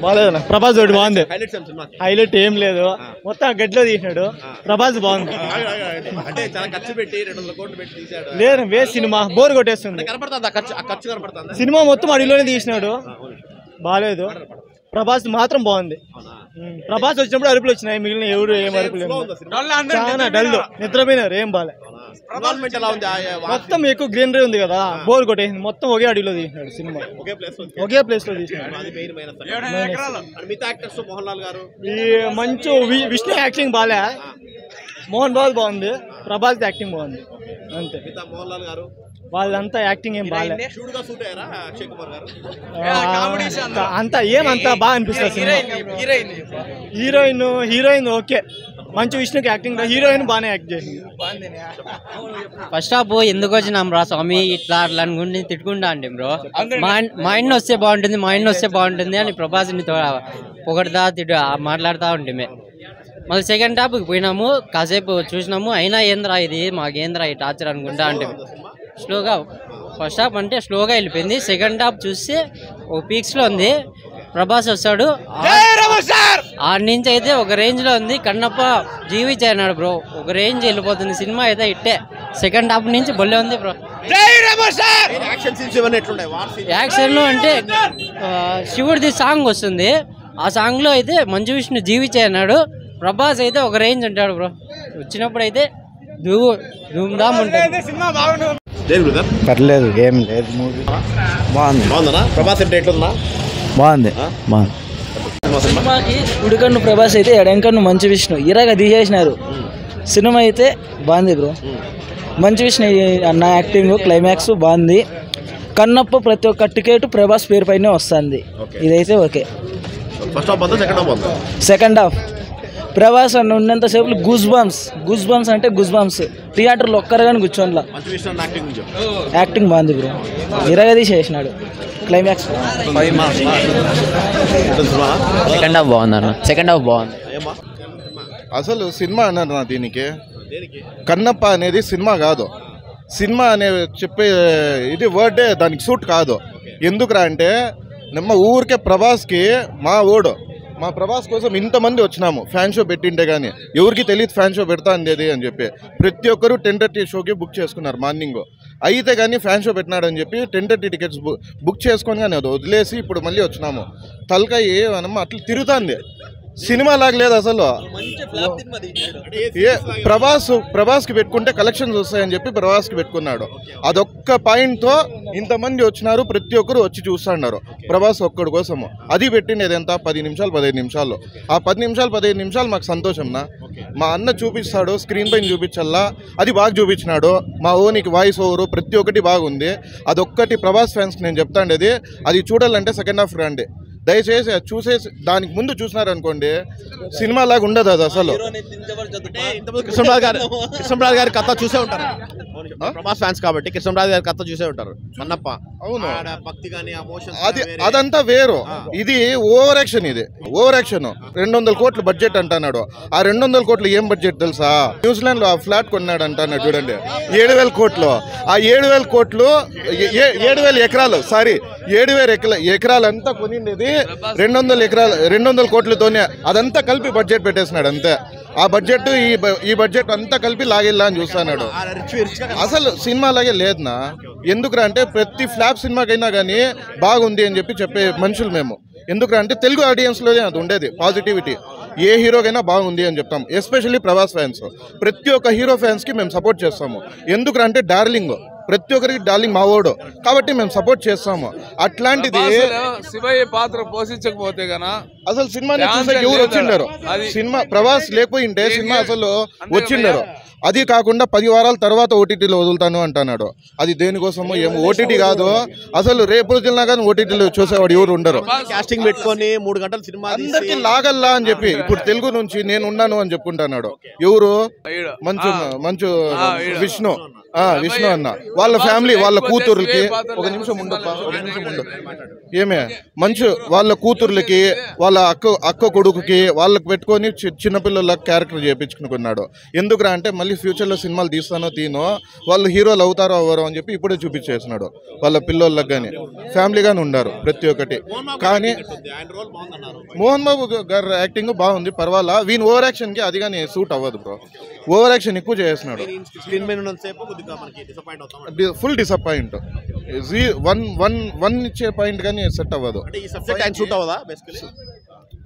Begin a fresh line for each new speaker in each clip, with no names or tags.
బాగాలేదన్న. ప్రభాస్ ఒకటి బాగుంది. హైలైట్ ఏం లేదు, మొత్తం గడ్డిలో తీసినాడు. ప్రభాస్ బాగుంది. లేదు వేస్ట్ సినిమా, బోర్ కొట్టేస్తుంది. సినిమా మొత్తం అడిలోనే తీసినాడు, బాగాలేదు. ప్రభాస్ మాత్రం బాగుంది. ప్రభాస్ వచ్చినప్పుడు అరుపులు వచ్చినాయి, మిగిలిన ఎవరు ఏం అరుపులు చాలా డల్, నిద్రపోయినారు, ఏం బాలే. మొత్తం ఎక్కువ గ్రీనరీ ఉంది కదా, బోర్ కొట్టేసింది. మొత్తం ఒకే అడిలో తీసినాడు సినిమా, ఒకే ప్లేస్ లో తీసినాడు. ఈ మంచు విష్ణు యాక్టింగ్ బాలే, మోహన్ బాబు బాగుంది, ప్రభాస్ యాక్టింగ్ బాగుంది అంతే. వాళ్ళంతా యాక్టింగ్ ఏం బాలే, అంతా ఏమంతా బాగా అనిపిస్తుంది సినిమా. హీరోయిన్ ఓకే, మంచి విష్ణుకి యాక్టింగ్, హీరోయిన్ బాగానే యాక్ట్ చేసింది.
ఫస్ట్ హాఫ్ ఎందుకు వచ్చినాం రా స్వామి ఇట్లా అట్లా అనుకుంటే తిట్టుకుంటా అంటే బ్రో, మా ఇంట్లో వస్తే బాగుంటుంది, మా ఇంట్లో వస్తే బాగుంటుంది అని ప్రభాస్ని పొగడతా మాట్లాడుతూ ఉంటే మళ్ళీ సెకండ్ హాఫ్కి పోయినాము, కాసేపు చూసినాము, అయినా ఏంద్రా ఇది మాకేంద్రా ఈ టార్చర్ అనుకుంటా అంటే స్లోగా. ఫస్ట్ హాఫ్ అంటే స్లోగా వెళ్ళిపోయింది, సెకండ్ హాఫ్ చూస్తే ఓ పీక్స్లో ఉంది. ప్రభాస్ వస్తాడు, ఆడి నుంచి అయితే ఒక రేంజ్లో ఉంది. కన్నప్ప జీవించాడు బ్రో, ఒక రేంజ్ వెళ్ళిపోతుంది సినిమా అయితే. ఇట్టే సెకండ్ హాఫ్ నుంచి భలే ఉంది బ్రో. యాక్షన్ అంటే శివుడిది సాంగ్ వస్తుంది, ఆ సాంగ్లో అయితే మంచు విష్ణు జీవించాడు. ప్రభాస్ అయితే ఒక రేంజ్ ఉంటాడు బ్రో, వచ్చినప్పుడు అయితే ధూమ్ధామ్ ఉంటుంది.
పర్లేదు, ఏం లేదు, మూవీ బాగుంది. బాగుంది.
సినిమాకి ఉడికన్ను ప్రభాస్ అయితే ఎడంకన్ను మంచు విష్ణు ఇరగా తీసేసినారు. సినిమా అయితే బాగుంది బ్రో, మంచు విష్ణు అన్న యాక్టింగ్, క్లైమాక్స్ బాగుంది. కన్నప్ప ప్రతి ఒక్క టికెట్ ప్రభాస్ పేరు పైనే వస్తుంది, ఇదైతే ఓకే. సెకండ్ హాఫ్ ప్రభాస్ అన్న ఉన్నంతసేపు గూస్ బంప్స్ అంటే గూస్ బంప్స్. థియేటర్లో ఒక్కరు కానీ కూర్చోనిలా, యాక్టింగ్ బాగుంది బ్రో, ఇరగది చేసినాడు. క్లైమాక్స్
సెకండ్ హాఫ్ బాగుంది అన్న, సెకండ్ హాఫ్ బాగుంది.
అసలు సినిమా అన్నారు నా దీనికి, కన్నప్ప అనేది సినిమా కాదు. సినిమా అనే చెప్పే ఇది వర్డే దానికి సూట్ కాదు. ఎందుకురా అంటే నిమ్మ ఊరికే ప్రభాస్కి మా ప్రభాస్ కోసం ఇంతమంది వచ్చినాము. ఫ్యాన్ షో పెట్టింటే కానీ ఎవరికి తెలియదు ఫ్యాన్ షో పెడతా అందేది అని చెప్పి ప్రతి ఒక్కరు 10:30 షోకి బుక్ చేసుకున్నారు మార్నింగ్. అయితే కానీ ఫ్యాన్ షో పెట్టినాడని చెప్పి 10:30 టికెట్స్ బుక్ చేసుకొని కానీ అది వదిలేసి ఇప్పుడు మళ్ళీ వచ్చినాము. తలకాయ మనమ్మ అట్లా తిరుగుతుంది, సినిమా లాగా లేదు అసలు. ప్రభాస్కి పెట్టుకుంటే కలెక్షన్స్ వస్తాయని చెప్పి ప్రభాస్కి పెట్టుకున్నాడు. అదొక్క పాయింట్తో ఇంతమంది వచ్చినారు, ప్రతి ఒక్కరు వచ్చి చూస్తున్నారు ప్రభాస్ ఒక్కడి కోసము. అది పెట్టిండేది ఎంత 10 నిమిషాలు 15 నిమిషాలు. ఆ 10 నిమిషాలు 15 నిమిషాలు మాకు సంతోషంనా. మా అన్న చూపిస్తాడు, స్క్రీన్ పైన చూపించల్లా, అది బాగా చూపించినాడు. మా ఓనికి వాయిస్ ఓవరు ప్రతి ఒక్కటి బాగుంది. అదొక్కటి ప్రభాస్ ఫ్యాన్స్కి నేను చెప్తాండేది, అది చూడాలంటే సెకండ్ హాఫ్ రండి దయచేసి. అది చూసేసి దానికి ముందు చూసినారనుకోండి సినిమా లాగా ఉండదు అది అసలు.
కృష్ణరాజు గారి కథ చూసే ఉంటారు ప్రభాస్ ఫ్యాన్స్ కాబట్టి, కృష్ణరాజు గారి కథ చూసే ఉంటారు. కన్నప్ప
అవును,
భక్తి గాని
అదంతా వేరు. ఇది ఓవర్ యాక్షన్, ఇది ఓవర్ యాక్షన్. 200 కోట్లు బడ్జెట్ అంటున్నాడు. ఆ 200 కోట్లు ఏం బడ్జెట్ తెలుసా? న్యూజిలాండ్ లో ఆ ఫ్లాట్ కొన్నాడు అంటున్నాడు చూడండి, 7,000 కోట్లు. ఆ 7,000 కోట్లు 7,000 ఎకరాలు, సారీ 7,000 ఎకరాలు అంతా కొనిండేది 200 కోట్లతోనే. అదంతా కలిపి బడ్జెట్ పెట్టేసినాడు అంతే. ఆ బడ్జెట్ ఈ బడ్జెట్ అంతా కలిపి లాగేలా అని చూస్తున్నాడు. అసలు సినిమా లాగే లేదునా. ఎందుకురా అంటే ప్రతి ఫ్లాప్ సినిమాకైనా కానీ బాగుంది అని చెప్పే మనుషులు మేము. ఎందుకురా అంటే తెలుగు ఆడియన్స్లోనే అది ఉండేది పాజిటివిటీ. ఏ హీరోకైనా బాగుంది అని చెప్తాం, ఎస్పెషల్లీ ప్రభాస్ ఫ్యాన్స్. ప్రతి ఒక్క హీరో ఫ్యాన్స్కి మేము సపోర్ట్ చేస్తాము. ఎందుకురా అంటే డార్లింగ్, ప్రతి ఒక్కరికి డార్లింగ్ మావోడు కాబట్టి మేము సపోర్ట్ చేస్తాము. అట్లాంటిది
శివయ్య పాత్ర పోషించకపోతే గన
అసలు సినిమాని చూసే ఎవరు వచ్చిండారు? సినిమా ప్రభాస్ లేకపోయింటే సినిమా అసలు వచ్చిండారు. అది కాకుండా 10 వారాల తర్వాత ఓటీటీలో వదులుతాను అంటున్నాడు. అది దేనికోసమో ఏమో, ఓటీటీ కాదు అసలు. రేపు రోజుల్లో కానీ ఓటీటీలో చూసేవాడు ఎవరు ఉండరు.
కాస్టింగ్ పెట్టుకొని 3 గంటలు సినిమా
అందరికి లాగల్లా అని చెప్పి ఇప్పుడు తెలుగు నుంచి నేను ఉన్నాను అని చెప్పుకుంటున్నాడు. ఎవరు? మంచు విష్ణు. విష్ణు అన్న వాళ్ళ ఫ్యామిలీ వాళ్ళ కూతుర్లకి ఒక నిమిషం ఉండు ఏమే మంచి వాళ్ళ కూతుర్లకి వాళ్ళ అక్క కొడుకుకి వాళ్ళకి పెట్టుకొని చిన్నపిల్లలకు క్యారెక్టర్ చేయించుకున్నాడు. ఎందుకురా అంటే మళ్ళీ ఫ్యూచర్లో సినిమాలు తీస్తానో తీనో వాళ్ళు హీరోలు అవుతారో అవ్వరో అని చెప్పి ఇప్పుడే చూపించేస్తున్నాడు. వాళ్ళ పిల్లలకు కానీ ఫ్యామిలీగానే ఉన్నారు ప్రతి ఒక్కటి. కానీ మోహన్ బాబు గారు యాక్టింగ్ బాగుంది, పర్వాలా. వీని ఓవర్ యాక్షన్ కి అది కానీ సూట్ అవ్వదు బ్రో. ఓవర్ యాక్షన్ ఎక్కువ చేస్తున్నాడు. Full disappoint. వన్ ఇచ్చే పాయింట్ కానీ సెట్ అవ్వదు.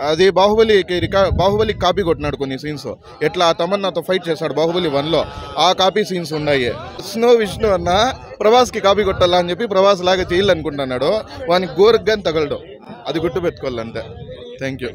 అది బాహుబలి కాపీ కొట్టినాడు కొన్ని సీన్స్. ఎట్లా తమన్నాతో ఫైట్ చేశాడు బాహుబలి 1లో, ఆ కాపీ సీన్స్ ఉన్నాయి. విష్ణు అన్న ప్రభాస్ కి కాపీ కొట్టాలా అని చెప్పి ప్రభాస్ లాగా చేయాలనుకుంటున్నాడు. వానికి గోరుగ్గాని తగలడు, అది గుర్తు పెట్టుకోవాలంటే. Thank you.